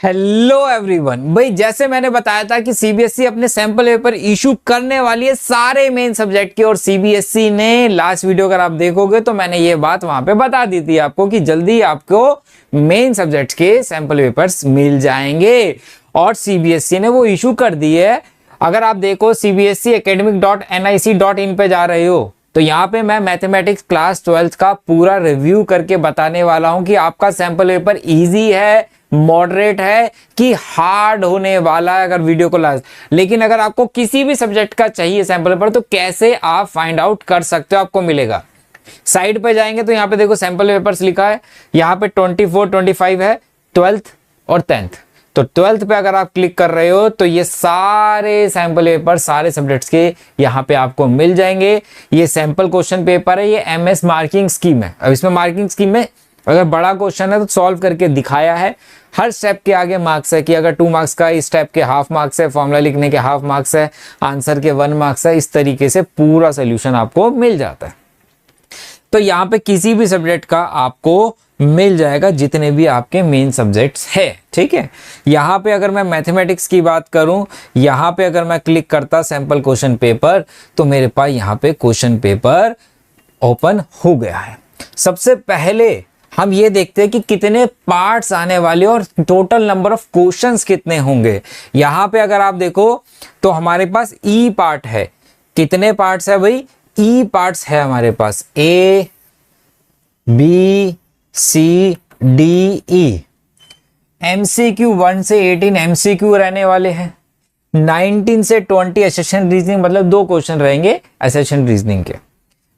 Hello everyone. भाई जैसे मैंने बताया था कि सीबीएसई अपने सैंपल पेपर इशू करने वाली है सारे मेन सब्जेक्ट के, और सीबीएसई ने लास्ट वीडियो अगर आप देखोगे तो मैंने ये बात वहां पे बता दी थी आपको कि जल्दी आपको मेन सब्जेक्ट के सैंपल पेपर्स मिल जाएंगे, और सीबीएसई ने वो इशू कर दी है। अगर आप देखो cbse academic.nic.in पे जा रहे हो तो यहाँ पे मैं मैथमेटिक्स क्लास 12 का पूरा रिव्यू करके बताने वाला हूँ कि आपका सैंपल पेपर इजी है, मॉडरेट है कि हार्ड होने वाला है। अगर वीडियो को लेकिन अगर आपको किसी भी सब्जेक्ट का चाहिए सैंपल पेपर तो कैसे आप फाइंड आउट कर सकते हो, आपको मिलेगा। साइड पे जाएंगे तो यहाँ पे देखो सैंपल पेपर्स लिखा है, यहाँ पे 24, 25 है, 12th और 10th। तो 12th पे अगर आप क्लिक कर रहे हो तो ये सारे सैंपल पेपर सारे सब्जेक्ट्स के यहाँ पे आपको मिल जाएंगे। ये सैंपल क्वेश्चन पेपर है, ये एमएस मार्किंग स्कीम है। अब इसमें मार्किंग स्कीम में अगर बड़ा क्वेश्चन है तो सॉल्व करके दिखाया है, हर स्टेप के आगे मार्क्स है कि अगर 2 मार्क्स का इस स्टेप के हाफ मार्क्स है, फॉर्मूला लिखने के हाफ मार्क्स है, आंसर के 1 मार्क्स है। इस तरीके से पूरा सोल्यूशन आपको मिल जाता है। तो यहाँ पे किसी भी सब्जेक्ट का आपको मिल जाएगा जितने भी आपके मेन सब्जेक्ट्स है, ठीक है। यहाँ पे अगर मैं मैथमेटिक्स की बात करूं, यहाँ पे अगर मैं क्लिक करता सैंपल क्वेश्चन पेपर तो मेरे पास यहाँ पे क्वेश्चन पेपर ओपन हो गया है। सबसे पहले हम ये देखते हैं कि कितने पार्ट्स आने वाले और टोटल नंबर ऑफ क्वेश्चंस कितने होंगे। यहाँ पे अगर आप देखो तो हमारे पास ई पार्ट है। कितने पार्ट्स है भाई? ई पार्ट्स है हमारे पास, A B C D E. MCQ 1 से 18 एमसीक्यू रहने वाले हैं। 19 से 20 एसेशन रीजनिंग, मतलब 2 क्वेश्चन रहेंगे एसेशन रीजनिंग के।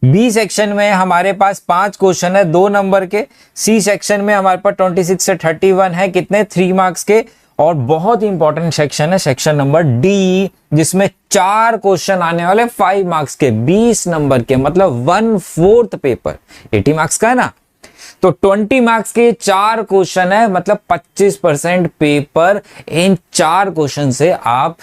बी सेक्शन में हमारे पास 5 क्वेश्चन है 2 नंबर के। सी सेक्शन में हमारे पास 26 से 31 है, कितने 3 मार्क्स के। और बहुत इंपॉर्टेंट सेक्शन है सेक्शन नंबर डी, जिसमें 4 क्वेश्चन आने वाले 5 मार्क्स के, 20 नंबर के, मतलब 1/4 पेपर 80 मार्क्स का है ना। तो 20 मार्क्स के 4 क्वेश्चन है, मतलब 25% पेपर इन 4 क्वेश्चन से आप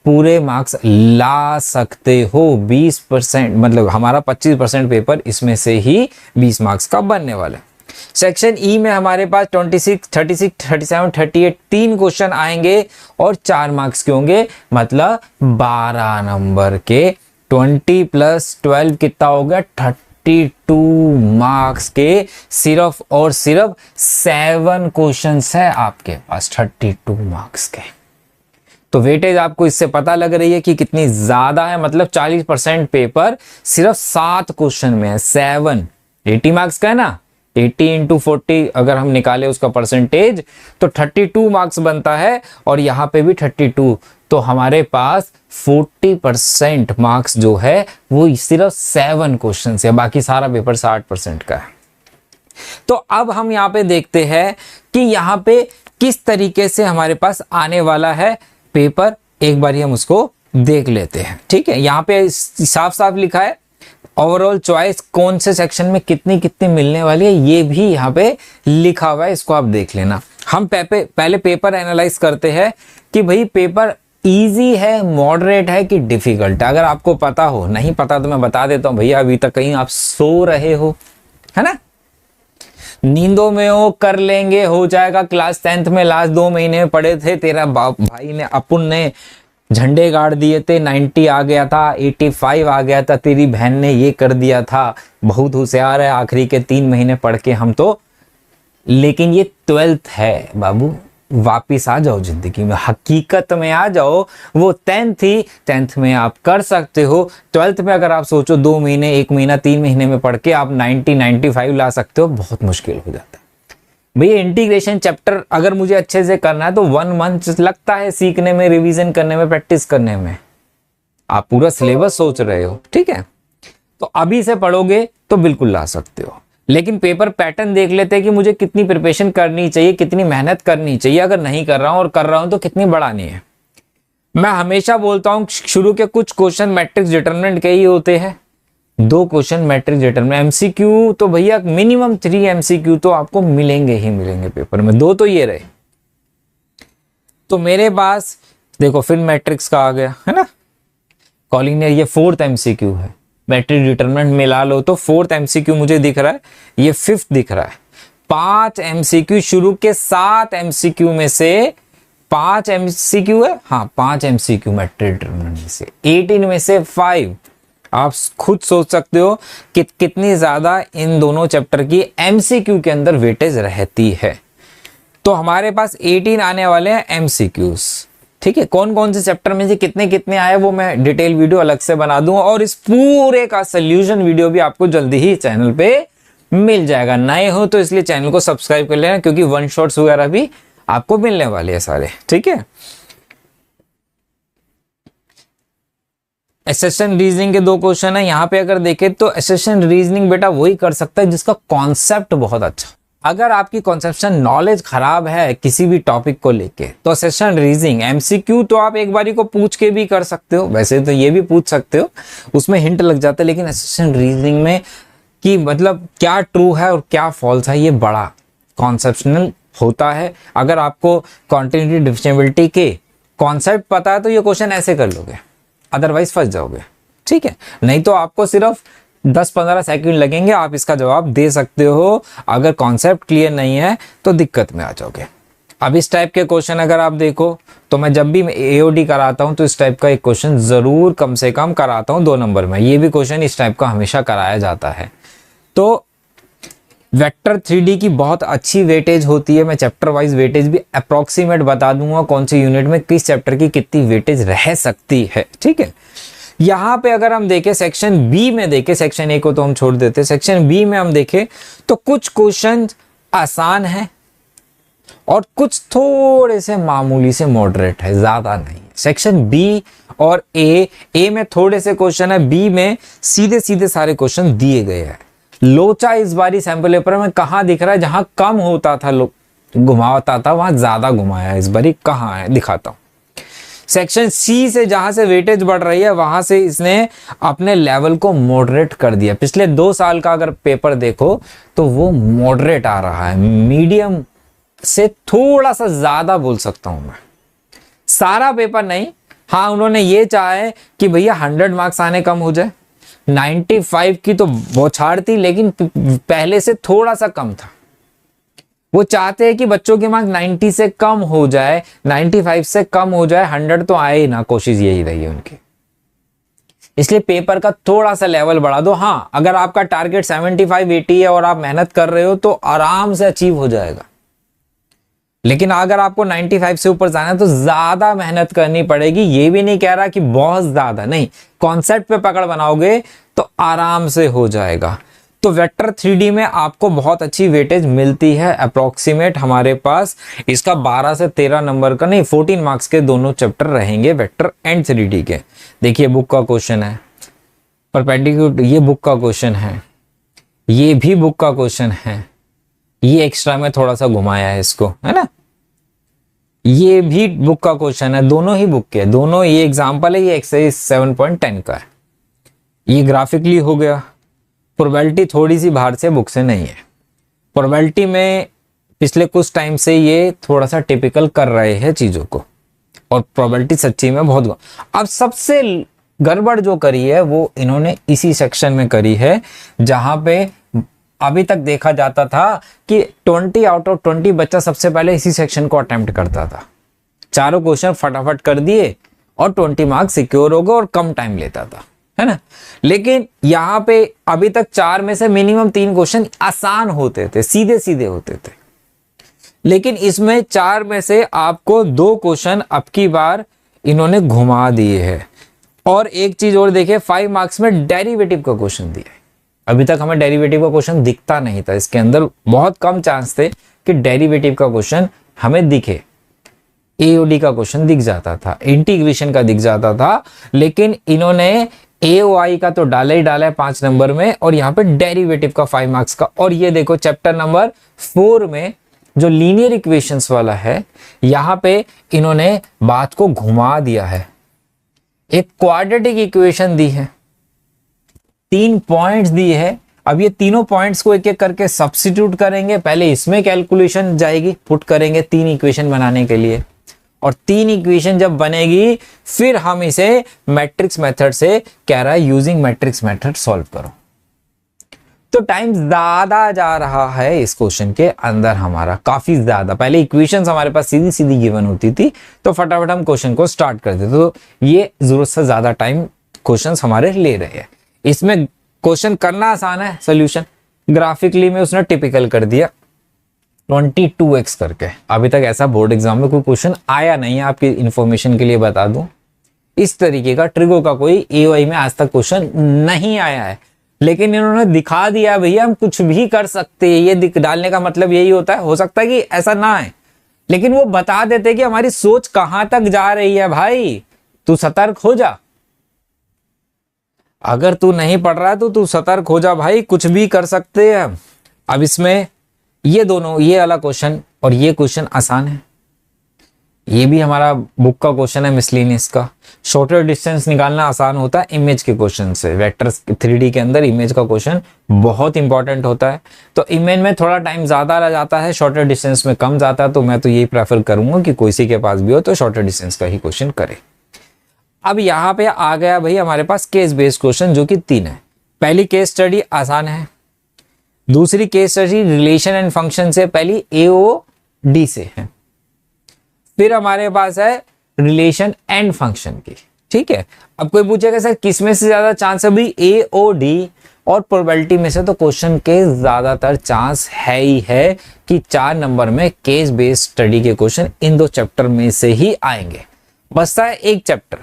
पूरे मार्क्स ला सकते हो। 20% मतलब हमारा 25% पेपर इसमें से ही 20 मार्क्स का बनने वाला है। सेक्शन ई में हमारे पास 26, 36, 37, 38 3 क्वेश्चन आएंगे और 4 मार्क्स के होंगे, मतलब 12 नंबर के। 20 + 12 कितना हो गया? 32 मार्क्स के। सिर्फ और सिर्फ 7 क्वेश्चंस है आपके पास 32 मार्क्स के। तो वेटेज आपको इससे पता लग रही है कि कितनी ज्यादा है, मतलब 40% पेपर सिर्फ 7 क्वेश्चन में है। 7 80 मार्क्स का है ना, 80 × 40 अगर हम निकाले उसका परसेंटेज तो 32 मार्क्स बनता है, और यहाँ पे भी 32। तो हमारे पास 40% मार्क्स जो है वो सिर्फ 7 क्वेश्चन से, बाकी सारा पेपर 60% का है। तो अब हम यहाँ पे देखते हैं कि यहाँ पे किस तरीके से हमारे पास आने वाला है पेपर। एक बार हम उसको देख लेते हैं, ठीक है। यहाँ पे साफ साफ लिखा है ओवरऑल चॉइस कौन से सेक्शन में कितनी कितनी मिलने वाली है, ये भी यहाँ पे लिखा हुआ है, इसको आप देख लेना। हम पहले पेपर एनालाइज करते हैं कि भाई पेपर इजी है, मॉडरेट है कि डिफिकल्ट है। अगर आपको पता हो, नहीं पता तो मैं बता देता हूँ भैया, अभी तक कहीं आप सो रहे हो, है ना, नींदों में हो, कर लेंगे, हो जाएगा। क्लास 10th में लास्ट 2 महीने में पढ़े थे, तेरा भाई ने अपुन ने झंडे गाड़ दिए थे, 90 आ गया था, 85 आ गया था, तेरी बहन ने ये कर दिया था, बहुत होशियार है, आखिरी के 3 महीने पढ़ के हम तो। लेकिन ये 12th है बाबू, वापिस आ जाओ जिंदगी में, हकीकत में आ जाओ। वो 10th थी, 10th में आप कर सकते हो। 12th में अगर आप सोचो 2 महीने, 1 महीना, 3 महीने में पढ़ के आप 90, 95 ला सकते हो, बहुत मुश्किल हो जाता है भैया। इंटीग्रेशन चैप्टर अगर मुझे अच्छे से करना है तो 1 मंथ लगता है सीखने में, रिवीजन करने में, प्रैक्टिस करने में। आप पूरा सिलेबस सोच रहे हो, ठीक है, तो अभी से पढ़ोगे तो बिल्कुल ला सकते हो। लेकिन पेपर पैटर्न देख लेते हैं कि मुझे कितनी प्रिपरेशन करनी चाहिए, कितनी मेहनत करनी चाहिए। अगर नहीं कर रहा हूं और कर रहा हूं तो कितनी बढ़ानी है। मैं हमेशा बोलता हूं शुरू के कुछ क्वेश्चन मैट्रिक्स डिटरमिनेंट के ही होते हैं, 2 क्वेश्चन मैट्रिक्स डिटरमिनेंट। एमसीक्यू तो भैया मिनिमम 3 एमसीक्यू तो आपको मिलेंगे ही मिलेंगे पेपर में, 2 तो ये रहे। तो मेरे पास देखो फिर मैट्रिक्स का आ गया, है ना, कॉलिनियर, ये 4th एमसीक्यू है। मैट्रिक्स डिटरमिनेंट मिला लो तो 4th एमसीक्यू मुझे दिख रहा है, ये 5th दिख रहा है। 5 एमसीक्यू शुरू के 7 एमसीक्यू में से 5 MCQ है, हाँ 5 MCQ मैट्रिक डिटरमिनेंट से, 18 में से 5। आप खुद सोच सकते हो कि कितनी ज्यादा इन दोनों चैप्टर की MCQ के अंदर वेटेज रहती है। तो हमारे पास 18 आने वाले हैं MCQs। ठीक है, कौन कौन से चैप्टर में से कितने कितने आए वो मैं डिटेल वीडियो अलग से बना दूंगा, और इस पूरे का सोल्यूशन वीडियो भी आपको जल्दी ही चैनल पे मिल जाएगा। नए हो तो इसलिए चैनल को सब्सक्राइब कर लेना, क्योंकि वन शॉट्स वगैरह भी आपको मिलने वाले हैं सारे। ठीक है, एसेशन रीजनिंग के 2 क्वेश्चन है यहाँ पे। अगर देखें तो एसेशन रीजनिंग बेटा वही कर सकता है जिसका कॉन्सेप्ट बहुत अच्छा। अगर आपकी कॉन्सेप्शन नॉलेज खराब है किसी भी टॉपिक को लेके, तो सेशन रीजनिंग MCQ तो आप एक बारी को पूछ के भी कर सकते हो, वैसे तो ये भी पूछ सकते हो, उसमें हिंट लग जाता है। लेकिन सेशन रीजनिंग में कि मतलब क्या ट्रू है और क्या फॉल्स है, ये बड़ा कॉन्सेप्शनल होता है। अगर आपको कॉन्टिन्यूटी डिफिशिएबिलिटी के कॉन्सेप्ट पता है तो ये क्वेश्चन ऐसे कर लोगे, अदरवाइज फंस जाओगे। ठीक है, नहीं तो आपको सिर्फ 10-15 सेकंड लगेंगे, आप इसका जवाब दे सकते हो। अगर कॉन्सेप्ट क्लियर नहीं है तो दिक्कत में आ जाओगे। अब इस टाइप के क्वेश्चन अगर आप देखो तो मैं जब भी AOD कराता हूं तो इस टाइप का एक क्वेश्चन जरूर कम से कम कराता हूं 2 नंबर में। ये भी क्वेश्चन इस टाइप का हमेशा कराया जाता है। तो वेक्टर 3D की बहुत अच्छी वेटेज होती है। मैं चैप्टर वाइज वेटेज भी अप्रोक्सीमेट बता दूंगा, कौन से यूनिट में किस चैप्टर की कितनी वेटेज रह सकती है। ठीक है, यहाँ पे अगर हम देखें सेक्शन बी में देखें, सेक्शन ए को तो हम छोड़ देते हैं, सेक्शन बी में हम देखें तो कुछ क्वेश्चन आसान है और कुछ थोड़े से मामूली से मॉडरेट है, ज्यादा नहीं। सेक्शन बी और ए में थोड़े से क्वेश्चन है, बी में सीधे सीधे सारे क्वेश्चन दिए गए हैं। लोचा इस बारी सैंपल पेपर में कहाँ दिख रहा है? जहां कम होता था घुमाता था वहां ज्यादा घुमाया है। इस बारी कहाँ है दिखाता हूं। सेक्शन सी से जहां से वेटेज बढ़ रही है वहां से इसने अपने लेवल को मॉडरेट कर दिया। पिछले 2 साल का अगर पेपर देखो तो वो मॉडरेट आ रहा है, मीडियम से थोड़ा सा ज्यादा बोल सकता हूं मैं, सारा पेपर नहीं। हाँ, उन्होंने ये चाहा है कि भैया 100 मार्क्स आने कम हो जाए, 95 की तो बौछार थी, लेकिन पहले से थोड़ा सा कम था। वो चाहते हैं कि बच्चों की मार्क्स 90 से कम हो जाए, 95 से कम हो जाए, 100 तो आए ही ना, कोशिश यही रही है उनकी। इसलिए पेपर का थोड़ा सा लेवल बढ़ा दो। हाँ, अगर आपका टारगेट 75-80 है और आप मेहनत कर रहे हो तो आराम से अचीव हो जाएगा। लेकिन अगर आपको 95 से ऊपर जाना है तो ज्यादा मेहनत करनी पड़ेगी। ये भी नहीं कह रहा कि बहुत ज्यादा नहीं, कॉन्सेप्ट पे पकड़ बनाओगे तो आराम से हो जाएगा। तो वेक्टर 3D में आपको बहुत अच्छी वेटेज मिलती है अप्रोक्सीमेट। हमारे पास इसका 12 से 13 नंबर का नहीं, 14 मार्क्स के दोनों चैप्टर रहेंगे वेक्टर एंड 3D के। देखिए बुक का क्वेश्चन है, परपेंडिकुलर ये बुक का क्वेश्चन है, ये भी बुक का क्वेश्चन है, ये एक्स्ट्रा में थोड़ा सा घुमाया है इसको, है ना। ये भी बुक का क्वेश्चन है, दोनों ही बुक के, दोनों ये एग्जाम्पल है, ये एक्सरसाइज 7.10 का है। ये ग्राफिकली हो गया। प्रोबेबिलिटी थोड़ी सी बाहर से बुक से नहीं है। प्रोबेबिलिटी में पिछले कुछ टाइम से ये थोड़ा सा टिपिकल कर रहे हैं चीजों को, और प्रोबेबिलिटी सच्ची में बहुत। अब सबसे गड़बड़ जो करी है वो इन्होंने इसी सेक्शन में करी है, जहां पे अभी तक देखा जाता था कि 20 आउट ऑफ 20 बच्चा सबसे पहले इसी सेक्शन को अटेम्प्ट करता था। चारों क्वेश्चन फटाफट कर दिए और 20 मार्क्स सिक्योर हो गए और कम टाइम लेता था, है ना। लेकिन यहाँ पे अभी तक 4 में से मिनिमम 3 क्वेश्चन आसान होते थे, सीधे सीधे होते थे। लेकिन इसमें 4 में से आपको 2 क्वेश्चन अब की बार इन्होंने घुमा दिए हैं। और एक चीज और देखिए, 5 मार्क्स में डेरिवेटिव का क्वेश्चन दिया है। अभी तक हमें डेरिवेटिव का क्वेश्चन दिखता नहीं था, इसके अंदर बहुत कम चांस थे कि डेरिवेटिव का क्वेश्चन हमें दिखे। AOD का क्वेश्चन दिख जाता था, इंटीग्रेशन का दिख जाता था, लेकिन इन्होंने AOI का तो डाला ही डाला है 5 नंबर में, और यहाँ पे डेरिवेटिव का 5 मार्क्स का। और ये देखो चैप्टर नंबर 4 में जो लीनियर इक्वेशंस वाला है, यहाँ पे इन्होंने बात को घुमा दिया है। एक क्वाड्रेटिक इक्वेशन दी है, 3 पॉइंट्स दिए हैं। अब ये तीनों पॉइंट्स को एक एक करके सब्स्टिट्यूट करेंगे। पहले इसमें कैलकुलेशन जाएगी, पुट करेंगे 3 इक्वेशन बनाने के लिए, और 3 इक्वेशन जब बनेगी फिर हम इसे मैट्रिक्स मेथड से, कह रहा है यूजिंग मैट्रिक्स मेथड सॉल्व करो। तो टाइम ज्यादा जा रहा है इस क्वेश्चन के अंदर हमारा, काफी ज्यादा। पहले इक्वेशंस हमारे पास सीधी सीधी गिवन होती थी तो फटाफट हम क्वेश्चन को स्टार्ट कर देते, तो ये जरूरत से ज्यादा टाइम क्वेश्चंस हमारे ले रहे हैं। इसमें क्वेश्चन करना आसान है, सोल्यूशन ग्राफिकली में उसने टिपिकल कर दिया 22x करके। अभी तक ऐसा बोर्ड एग्जाम में कोई क्वेश्चन आया नहीं है, आपकी इंफॉर्मेशन के लिए बता दूं। इस तरीके का ट्रिगो का कोई एओआई में आज तक क्वेश्चन नहीं आया है, लेकिन इन्होंने दिखा दिया भैया हम कुछ भी कर सकते हैं। ये डालने का मतलब यही होता है, हो सकता है कि ऐसा ना है, लेकिन वो बता देते कि हमारी सोच कहां तक जा रही है। भाई तू सतर्क हो जा, अगर तू नहीं पढ़ रहा है तो तू सतर्क हो जा भाई, कुछ भी कर सकते हैं। अब इसमें ये दोनों, ये वाला क्वेश्चन और ये क्वेश्चन आसान है। ये भी हमारा बुक का क्वेश्चन है मिसलिनियस का। शॉर्टर डिस्टेंस निकालना आसान होता है इमेज के क्वेश्चन से। वेक्टर्स 3D के अंदर इमेज का क्वेश्चन बहुत इंपॉर्टेंट होता है, तो इमेज में थोड़ा टाइम ज्यादा रह जाता है, शॉर्टर डिस्टेंस में कम जाता है। तो मैं तो यही प्रेफर करूंगा कि कोई सी के पास भी हो तो शॉर्टर डिस्टेंस का ही क्वेश्चन करे। अब यहाँ पे आ गया भाई हमारे पास केस बेस्ड क्वेश्चन, जो कि 3 है। पहली केस स्टडी आसान है, दूसरी case study relation and function से, पहली AOD से है, फिर हमारे पास है रिलेशन एंड फंक्शन की। ठीक है, अब कोई पूछेगा सर किस में से ज्यादा चांस है, भाई AOD और प्रोबेबिलिटी में से तो क्वेश्चन के ज्यादातर चांस है ही है कि 4 नंबर में केस बेस्ड स्टडी के क्वेश्चन इन 2 चैप्टर में से ही आएंगे। बचता है एक चैप्टर,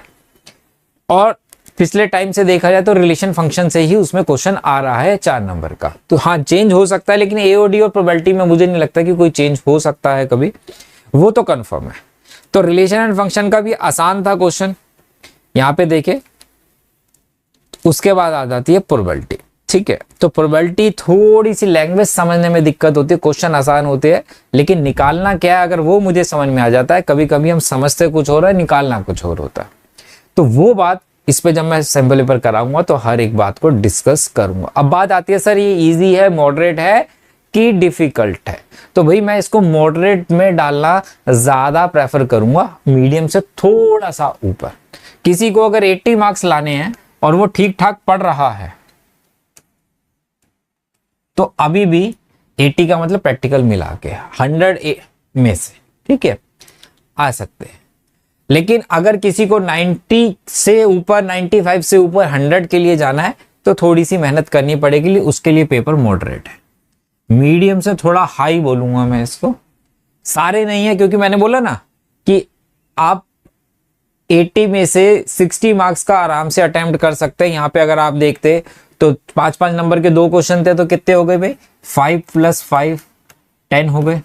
और पिछले टाइम से देखा जाए तो रिलेशन फंक्शन से ही उसमें क्वेश्चन आ रहा है 4 नंबर का। तो हाँ चेंज हो सकता है, लेकिन AOD और प्रोबेबिलिटी में मुझे नहीं लगता कि कोई चेंज हो सकता है कभी, वो तो कंफर्म है। तो रिलेशन एंड फंक्शन का भी आसान था क्वेश्चन, यहां पे देखे। उसके बाद आ जाती है प्रोबेबिलिटी। ठीक है, तो प्रोबेबिलिटी थोड़ी सी लैंग्वेज समझने में दिक्कत होती है, क्वेश्चन आसान होते हैं, लेकिन निकालना क्या है अगर वो मुझे समझ में आ जाता है। कभी कभी हम समझते कुछ हो रहा है, निकालना कुछ और होता है। तो वो बात इस पे जब मैं सैंपल पेपर कराऊंगा तो हर एक बात को डिस्कस करूंगा। अब बात आती है सर ये इजी है, मॉडरेट है कि डिफिकल्ट है। तो भाई मैं इसको मॉडरेट में डालना ज्यादा प्रेफर करूंगा, मीडियम से थोड़ा सा ऊपर। किसी को अगर 80 मार्क्स लाने हैं और वो ठीक ठाक पढ़ रहा है तो अभी भी 80 का मतलब प्रैक्टिकल मिला के 100 में से, ठीक है, आ सकते हैं। लेकिन अगर किसी को 90 से ऊपर, 95 से ऊपर 100 के लिए जाना है तो थोड़ी सी मेहनत करनी पड़ेगी, उसके लिए पेपर मॉडरेट है। मीडियम से थोड़ा हाई बोलूंगा मैं इसको, सारे नहीं है, क्योंकि मैंने बोला ना कि आप 80 में से 60 मार्क्स का आराम से अटेम्प्ट कर सकते हैं। यहाँ पे अगर आप देखते तो 5-5 नंबर के 2 क्वेश्चन थे, तो कितने हो गए भाई, 5 + 5 10 हो गए।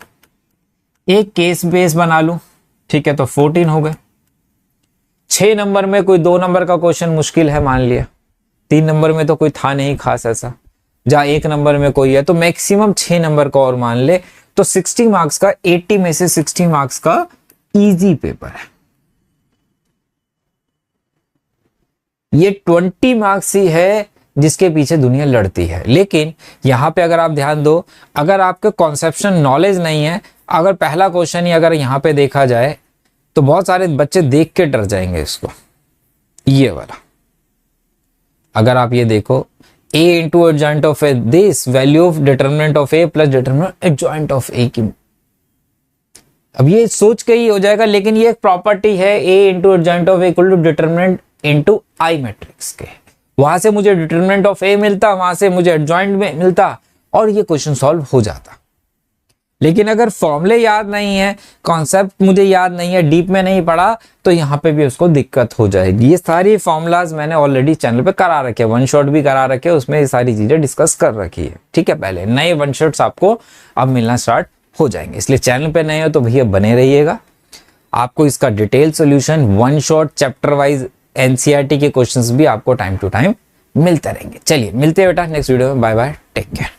एक केस बेस बना लूं, ठीक है, तो 14 हो गए। 6 नंबर में कोई 2 नंबर का क्वेश्चन मुश्किल है मान लिया, 3 नंबर में तो कोई था नहीं खास ऐसा, जहां 1 नंबर में कोई है, तो मैक्सिमम 6 नंबर का और मान ले तो 60 मार्क्स का, 80 में से 60 मार्क्स का इजी पेपर है। ये 20 मार्क्स ही है जिसके पीछे दुनिया लड़ती है। लेकिन यहां पे अगर आप ध्यान दो, अगर आपके कॉन्सेप्शन नॉलेज नहीं है, अगर पहला क्वेश्चन ही अगर यहां पे देखा जाए तो बहुत सारे बच्चे देख के डर जाएंगे इसको। ये वाला अगर आप ये देखो, a into adjoint of a, this value of determinant of a plus determinant adjoint of a की, अब ये सोच के ही हो जाएगा, लेकिन ये एक प्रॉपर्टी है a into adjoint of a equal to determinant into I matrix के। वहां से मुझे डिटरमिनेंट ऑफ ए मिलता, वहां से मुझे एडजॉइंट में मिलता और ये क्वेश्चन सॉल्व हो जाता। लेकिन अगर फॉर्मूले याद नहीं है, कॉन्सेप्ट मुझे याद नहीं है, डीप में नहीं पढ़ा, तो यहाँ पे भी उसको दिक्कत हो जाएगी। ये सारी फॉर्मूलाज मैंने ऑलरेडी चैनल पे करा रखे, वन शॉट भी करा रखे, उसमें ये सारी चीजें डिस्कस कर रखी है, ठीक है। पहले नए वन शॉट्स आपको अब मिलना स्टार्ट हो जाएंगे, इसलिए चैनल पे नए हो तो भैया बने रहिएगा। आपको इसका detail solution, one shot, chapter wise NCERT के क्वेश्चंस भी आपको टाइम टू टाइम मिलते रहेंगे। चलिए मिलते हैं बेटा नेक्स्ट वीडियो में, बाय बाय, टेक केयर।